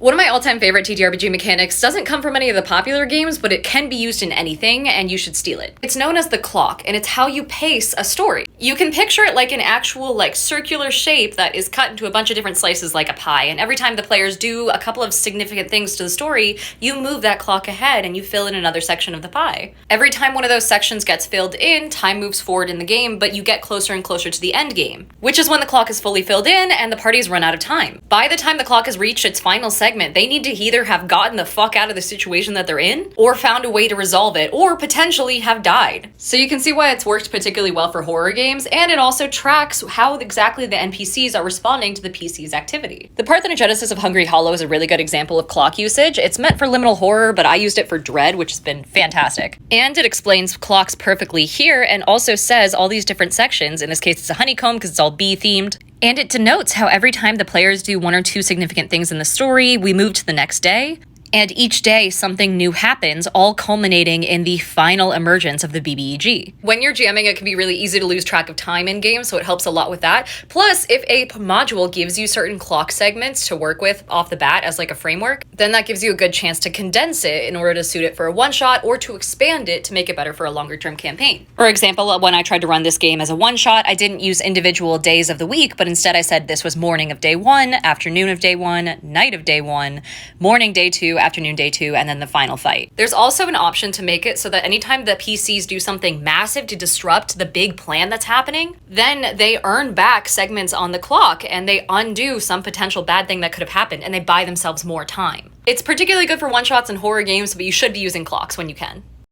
One of my all-time favorite TTRPG mechanics doesn't come from any of the popular games, but it can be used in anything, and you should steal it. It's known as the clock, and it's how you pace a story. You can picture it like an actual, circular shape that is cut into a bunch of different slices like a pie, and every time the players do a couple of significant things to the story, you move that clock ahead and you fill in another section of the pie. Every time one of those sections gets filled in, time moves forward in the game, but you get closer and closer to the end game, which is when the clock is fully filled in and the parties run out of time. By the time the clock has reached its final segment, they need to either have gotten the fuck out of the situation that they're in, or found a way to resolve it, or potentially have died. So you can see why it's worked particularly well for horror games, and it also tracks how exactly the NPCs are responding to the PC's activity. The Parthenogenesis of Hungry Hollow is a really good example of clock usage. It's meant for liminal horror, but I used it for Dread, which has been fantastic. And it explains clocks perfectly here, and also says all these different sections. In this case, it's a honeycomb because it's all bee themed. And it denotes how every time the players do one or two significant things in the story, we move to the next day. And each day, something new happens, all culminating in the final emergence of the BBEG. When you're GMing, it can be really easy to lose track of time in games, so it helps a lot with that. Plus, if a module gives you certain clock segments to work with off the bat as a framework, then that gives you a good chance to condense it in order to suit it for a one-shot or to expand it to make it better for a longer-term campaign. For example, when I tried to run this game as a one-shot, I didn't use individual days of the week, but instead I said this was morning of day 1, afternoon of day 1, night of day 1, morning day 2, afternoon day 2, and then the final fight. There's also an option to make it so that anytime the PCs do something massive to disrupt the big plan that's happening, then they earn back segments on the clock and they undo some potential bad thing that could have happened, and they buy themselves more time. It's particularly good for one-shots and horror games, but you should be using clocks when you can.